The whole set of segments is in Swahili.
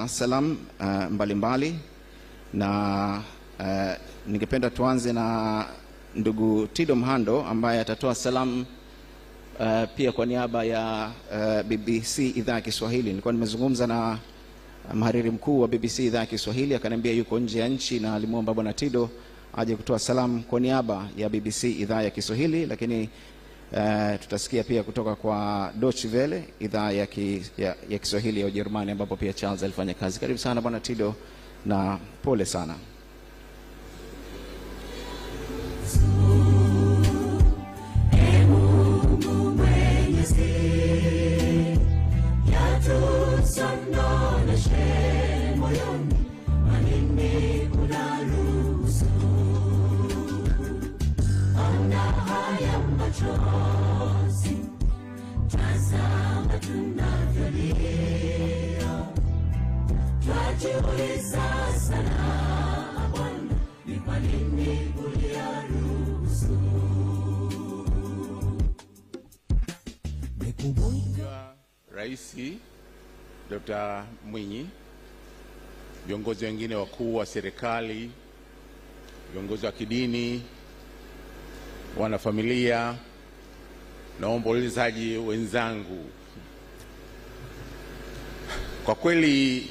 Salam mbalimbali na ningependa tuanze na ndugu Tido Mhando ambaye atatoa salamu pia kwa niaba ya BBC idhaa ya Kiswahili. Nilikuwa nimezungumza na mhariri mkuu wa BBC idhaa ya Kiswahili, akaniambia yuko nje ya nchi na alimuomba bwana Tido aje kutoa salamu kwa niaba ya BBC idhaa ya Kiswahili, lakini tutasikia pia kutoka kwa Deutsche Welle idhaa ya Kiswahili ya Ujerumani ambapo pia Charles alifanya kazi. Karibu sana bwana Tido na pole sana. Raisi Dr. Mwinyi, viongozi wengine wakuu wa serikali, viongozi wa kidini, wanafamilia na waombolezaji wenzangu, kwa kweli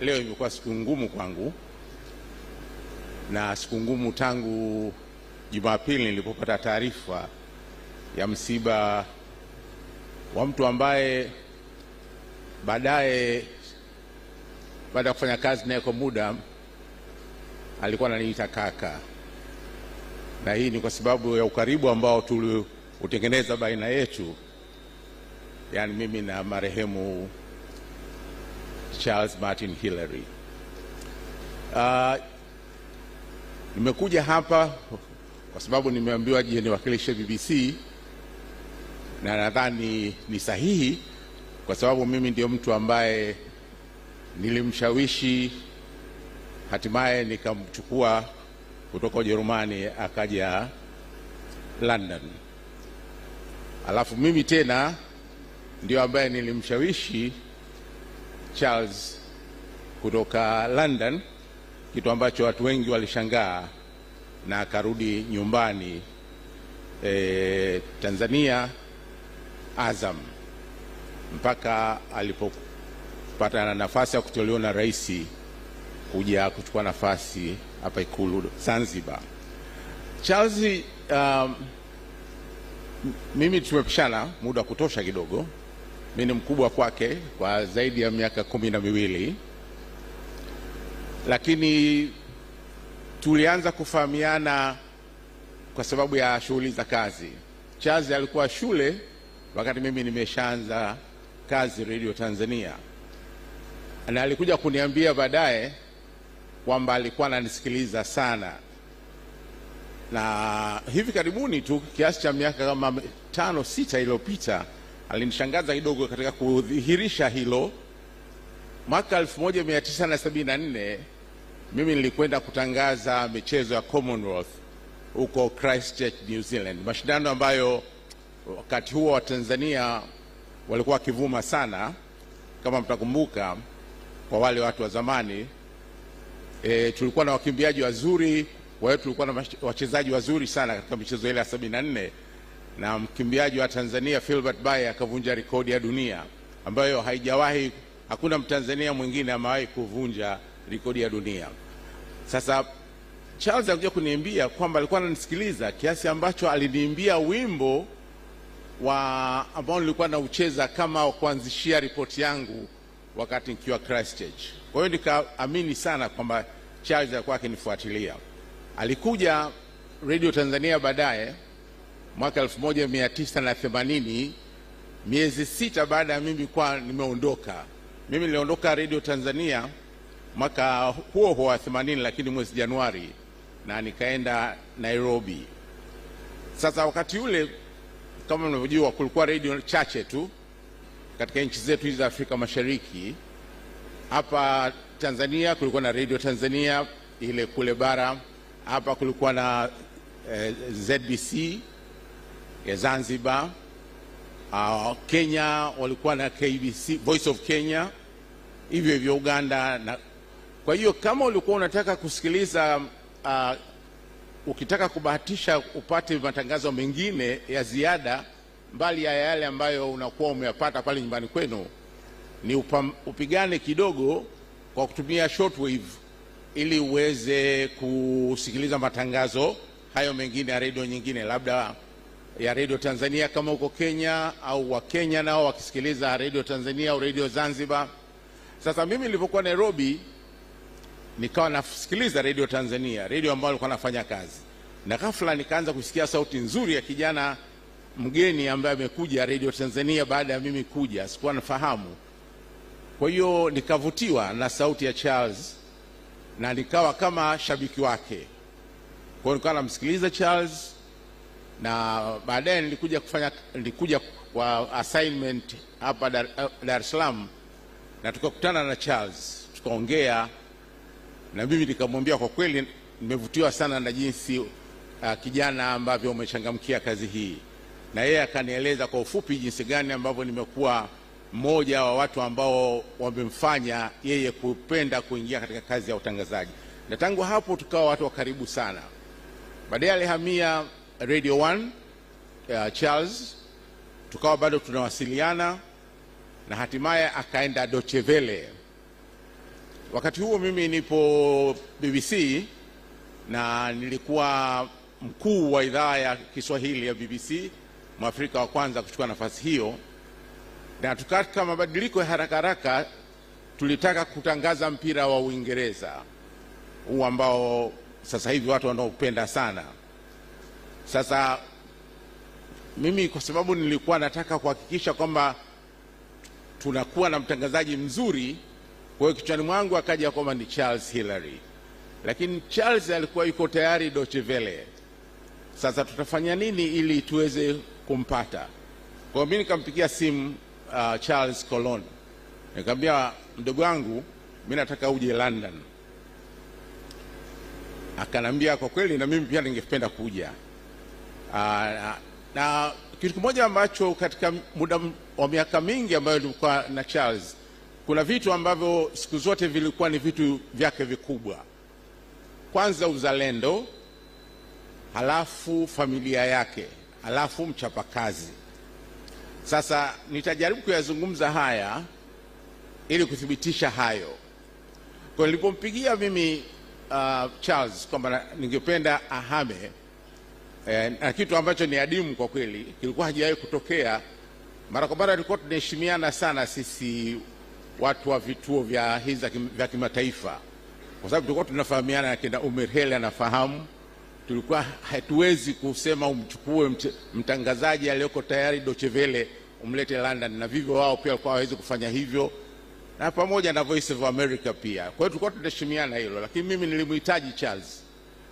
leo imekuwa siku ngumu kwangu, na siku ngumu tangu Jumapili nilipopata taarifa ya msiba wa mtu ambaye baada ya kufanya kazi naye kwa muda alikuwa ananiita kaka, na hii ni kwa sababu ya ukaribu ambao tuliutengeneza baina yetu, yani mimi na marehemu Charles Martin Hillary. Nimekuja hapa kwa sababu nimeambiwa je niwakilishe BBC, na nadhani ni sahihi kwa sababu mimi ndio mtu ambaye nilimshawishi hatimaye nikamchukua kutoka Ujerumani akaja London. Alafu mimi tena ndio ambaye nilimshawishi Charles kutoka London, kitu ambacho watu wengi walishangaa, na akarudi nyumbani Tanzania Azam, mpaka alipopata na nafasi ya kuteuliwa na rais kuja kuchukua nafasi hapa Ikulu Zanzibar. Charles, mimi tumepishana muda wa kutosha kidogo. Mimi ni mkubwa kwake kwa zaidi ya miaka 12, lakini tulianza kufahamiana kwa sababu ya shughuli za kazi. Charles alikuwa shule wakati mimi nimeshaanza kazi Radio Tanzania, na alikuja kuniambia baadaye kwamba alikuwa ananisikiliza sana, na hivi karibuni tu kiasi cha miaka kama 5-6 iliyopita alinishangaza kidogo katika kudhihirisha hilo. Mwaka 1974 mimi nilikwenda kutangaza michezo ya Commonwealth huko Christchurch, New Zealand, mashindano ambayo wakati huo wa Tanzania walikuwa kivuma sana. Kama mtakumbuka, kwa wale watu wa zamani, tulikuwa na wakimbiaji wazuri, kwa hiyo tulikuwa na wachezaji wazuri sana katika michezo ile ya 74, na mkimbiaji wa Tanzania Philbert Bayi akavunja rekodi ya dunia ambayo haijawahi, hakuna Mtanzania mwingine amewahi kuvunja rekodi ya dunia. Sasa Charles alikuja kuniambia kwamba alikuwa ananisikiliza kiasi ambacho aliniimbia wimbo ambao nilikuwa naucheza kama kuanzishia ripoti yangu wakati nikiwa Christchurch. Kwa hiyo nikaamini sana kwamba Charles alikuwa akinifuatilia. Alikuja Radio Tanzania baadaye mwaka 1980, miezi 6 baada ya mimi kwa nimeondoka. Mimi niliondoka Radio Tanzania mwaka huo wa 80, lakini mwezi Januari, na nikaenda Nairobi. Sasa wakati ule, kama mnavyojua, kulikuwa radio chache tu katika nchi zetu hizi za Afrika Mashariki. Hapa Tanzania kulikuwa na Radio Tanzania ile kule bara, hapa kulikuwa na ZBC ya Zanzibar. Kenya walikuwa na KBC, Voice of Kenya, hivyo hivyo Uganda. Na kwa hiyo kama ulikuwa unataka kusikiliza ukitaka kubahatisha upate matangazo mengine ya ziada mbali ya yale ambayo unakuwa umeyapata pale nyumbani kwenu, ni upigane kidogo kwa kutumia shortwave ili uweze kusikiliza matangazo hayo mengine ya redio nyingine, labda ya Radio Tanzania kama uko Kenya, au wa Kenya nao wakisikiliza Radio Tanzania au Radio Zanzibar. Sasa mimi nilipokuwa Nairobi nikawa nasikiliza Radio Tanzania, radio ambayo nilikuwa nafanya kazi, na ghafla nikaanza kusikia sauti nzuri ya kijana mgeni ambaye amekuja Radio Tanzania baada ya mimi kuja, sikuwa nafahamu. Kwa hiyo nikavutiwa na sauti ya Charles na nikawa kama shabiki wake. Kwa hiyo nikawa namsikiliza Charles, na baadaye nilikuja kwa assignment hapa Dar es Salaam, na tukakutana na Charles tukaongea, na mimi nikamwambia kwa kweli nimevutiwa sana na jinsi kijana ambavyo umechangamkia kazi hii, na yeye akanieleza kwa ufupi jinsi gani ambavyo nimekuwa mmoja wa watu ambao wamemfanya yeye kupenda kuingia katika kazi ya utangazaji, na tangu hapo tukawa watu wa karibu sana. Baadaye alihamia Radio 1 Charles, tukawa bado tunawasiliana, na hatimaye akaenda Deutsche Welle. Wakati huo mimi nipo BBC na nilikuwa mkuu wa idhaa ya Kiswahili ya BBC, Mwafrika wa kwanza kuchukua nafasi hiyo, na tukataka mabadiliko ya haraka haraka. Tulitaka kutangaza mpira wa Uingereza, huu ambao sasa hivi watu wanaopenda sana. Sasa mimi kwa sababu nilikuwa nataka kuhakikisha kwamba tunakuwa na mtangazaji mzuri, kwa hiyo kichwani mwangu akaja kwamba ni Charles Hillary, lakini Charles alikuwa yuko tayari Deutsche Welle. Sasa tutafanya nini ili tuweze kumpata? Kwa hiyo mimi nikampigia simu Charles Colon, nikamwambia, mdogo wangu, mimi nataka uje London. Akanambia kwa kweli na mimi pia ningependa kuja. Na kitu kimoja ambacho katika muda wa miaka mingi ambayo nilikuwa na Charles, kuna vitu ambavyo siku zote vilikuwa ni vitu vyake vikubwa. Kwanza uzalendo, halafu familia yake, halafu mchapakazi. Sasa nitajaribu kuyazungumza haya ili kuthibitisha hayo. Kwa nilipompigia mimi Charles kwamba ningependa ahame, na kitu ambacho ni adimu kwa kweli, kilikuwa hajawahi kutokea. Mara kwa mara tulikuwa tunaheshimiana sana sisi watu wa vituo vya hizi vya kimataifa, kwa sababu tulikuwa tunafahamiana, na kina Umar Hele anafahamu. Tulikuwa hatuwezi kusema umchukue mtangazaji aliyoko tayari Deutsche Welle umlete London, na vivyo wao pia walikuwa hawezi kufanya hivyo, na pamoja na Voice of America pia. Kwa hiyo tulikuwa tunaheshimiana hilo, lakini mimi nilimhitaji Charles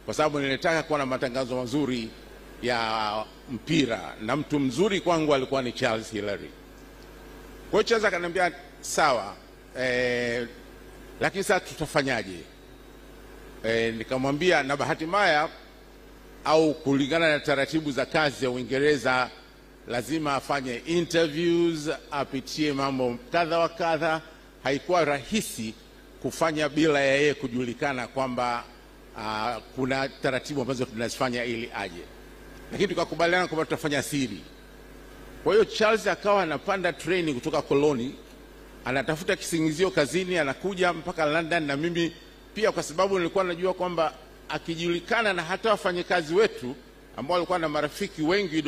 kwa sababu nilitaka kuwa na matangazo mazuri ya mpira, na mtu mzuri kwangu alikuwa ni Charles Hillary. Kwa hiyo Charles akaniambia sawa, lakini sasa tutafanyaje? Nikamwambia, na bahati mbaya au kulingana na taratibu za kazi ya Uingereza, lazima afanye interviews, apitie mambo kadha wa kadha. Haikuwa rahisi kufanya bila ya yeye kujulikana kwamba kuna taratibu ambazo tunazifanya ili aje, lakini tukakubaliana kwamba tutafanya siri. Kwa hiyo Charles akawa anapanda treni kutoka Koloni, anatafuta kisingizio kazini, anakuja mpaka London, na mimi pia kwa sababu nilikuwa najua kwamba akijulikana na hata wafanyakazi wetu ambao walikuwa na marafiki wengi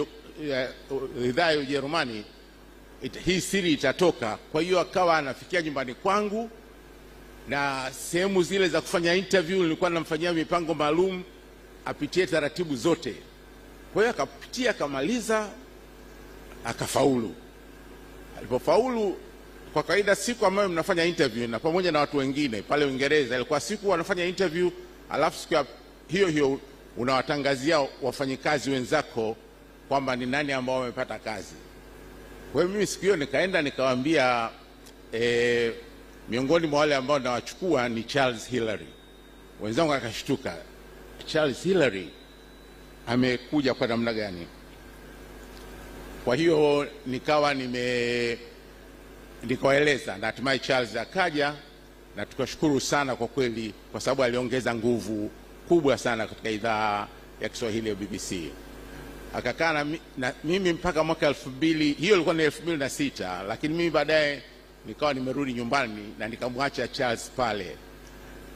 idhaa ya Ujerumani, hii siri itatoka. Kwa hiyo akawa anafikia nyumbani kwangu, na sehemu zile za kufanya interview nilikuwa namfanyia mipango maalum apitie taratibu zote. Kwa hiyo akapitia, akamaliza, akafaulu. Alipofaulu, kwa kawaida siku ambayo mnafanya interview na pamoja na watu wengine pale Uingereza, ilikuwa siku wanafanya interview, alafu siku hiyo hiyo unawatangazia wafanyikazi wenzako kwamba ni nani ambao wamepata kazi. Kwa hiyo mimi siku hiyo nikaenda nikawaambia miongoni mwa wale ambao nawachukua ni Charles Hillary. Wenzangu akashtuka, Charles Hillary amekuja kwa namna gani? Kwa hiyo nikawa nikawaeleza, na hatimaye Charles akaja, na tukashukuru sana kwa kweli, kwa sababu aliongeza nguvu kubwa sana katika idhaa ya Kiswahili ya BBC. Akakaa na mimi mpaka mwaka 2000, hiyo ilikuwa ni 2006, lakini mimi baadaye nikawa nimerudi nyumbani na nikamwacha Charles pale.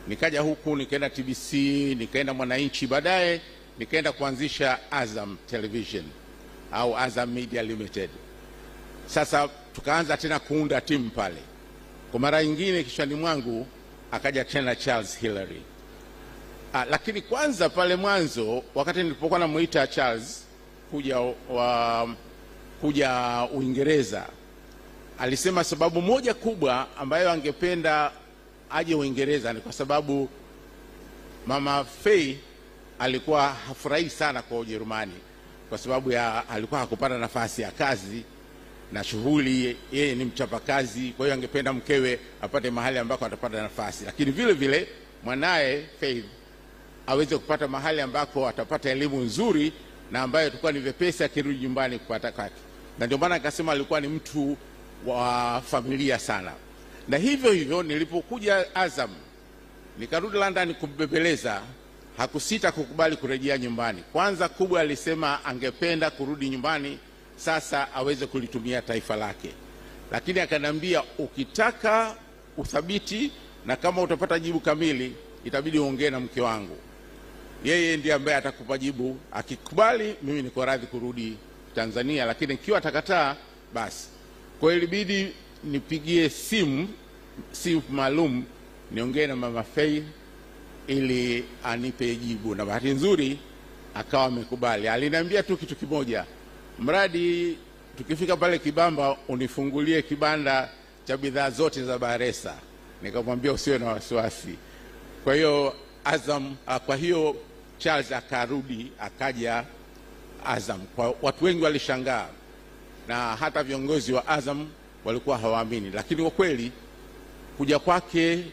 Nikaja huku, nikaenda TBC, nikaenda Mwananchi, baadaye nikaenda kuanzisha Azam Television au Azam Media Limited. Sasa tukaanza tena kuunda timu pale. Kwa mara nyingine kichwani mwangu akaja tena Charles Hilary. Lakini kwanza pale mwanzo, wakati nilipokuwa namuita Charles kuja Uingereza, alisema sababu moja kubwa ambayo angependa aje Uingereza ni kwa sababu Mama Fay alikuwa hafurahi sana kwa Ujerumani, kwa sababu alikuwa hakupata nafasi ya kazi na shughuli, yeye ni mchapakazi, kwa hiyo angependa mkewe apate mahali ambako atapata nafasi, lakini vile vile mwanae Faith aweze kupata mahali ambako atapata elimu nzuri na ambayo tulikuwa ni vipesi akirudi nyumbani kupata kwake. Na ndio maana akasema alikuwa ni mtu wa familia sana. Na hivyo nilipokuja Azam, nikarudi London kumbebeleza, hakusita kukubali kurejea nyumbani. Kwanza kubwa alisema angependa kurudi nyumbani sasa aweze kulitumia taifa lake. Lakini akaniambia, ukitaka uthabiti na kama utapata jibu kamili, itabidi uongee na mke wangu. Yeye ndiye ambaye atakupa jibu. Akikubali, mimi niko radhi kurudi Tanzania, lakini ikiwa atakataa, basi. Kwa hiyo ilibidi nipigie simu maalum niongee na Mama Fay ili anipe jibu, na bahati nzuri akawa amekubali. Aliniambia tu kitu kimoja, mradi tukifika pale Kibamba unifungulie kibanda cha bidhaa zote za Baresa. Nikamwambia usiwe na wasiwasi. Kwa hiyo kwa hiyo Charles akarudi, akaja Azam. Kwa watu wengi walishangaa na hata viongozi wa Azam walikuwa hawaamini, lakini kwa kweli kuja kwake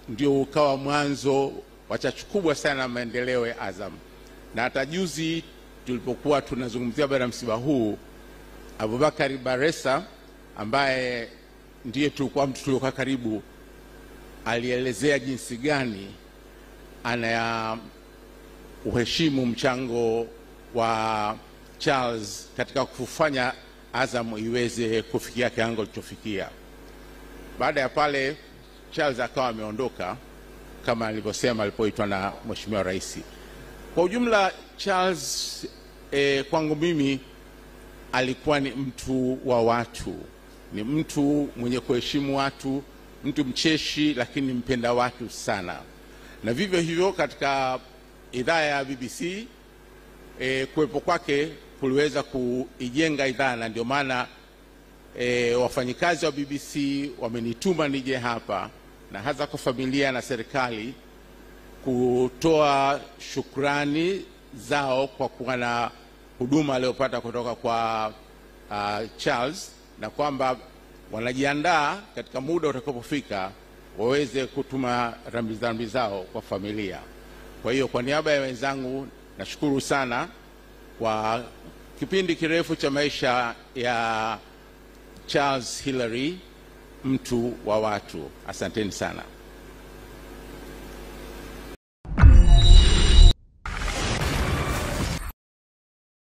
ndio ukawa mwanzo wa chachu kubwa sana maendeleo ya Azam. Na hata juzi tulipokuwa tunazungumzia baada ya msiba huu, Abubakar Baresa ambaye ndiye tulikuwa mtu tuliokuwa karibu, alielezea jinsi gani uheshimu mchango wa Charles katika kufanya Azam iweze kufikia kiwango kilichofikia. Baada ya pale Charles akawa ameondoka kama alivyosema alipoitwa na Mheshimiwa Rais. Kwa ujumla Charles kwangu mimi alikuwa ni mtu wa watu, ni mtu mwenye kuheshimu watu, mtu mcheshi lakini mpenda watu sana. Na vivyo hivyo katika idhaa ya BBC kuwepo kwake kuliweza kuijenga idhaa, na ndio maana wafanyikazi wa BBC wamenituma nije hapa, na hasa kwa familia na serikali, kutoa shukrani zao kwa kuwa na huduma aliyopata kutoka kwa Charles, na kwamba wanajiandaa katika muda utakapofika waweze kutuma rambirambi zao kwa familia. Kwa hiyo kwa niaba ya wenzangu nashukuru sana kwa kipindi kirefu cha maisha ya Charles Hilary, mtu wa watu. Asanteni sana.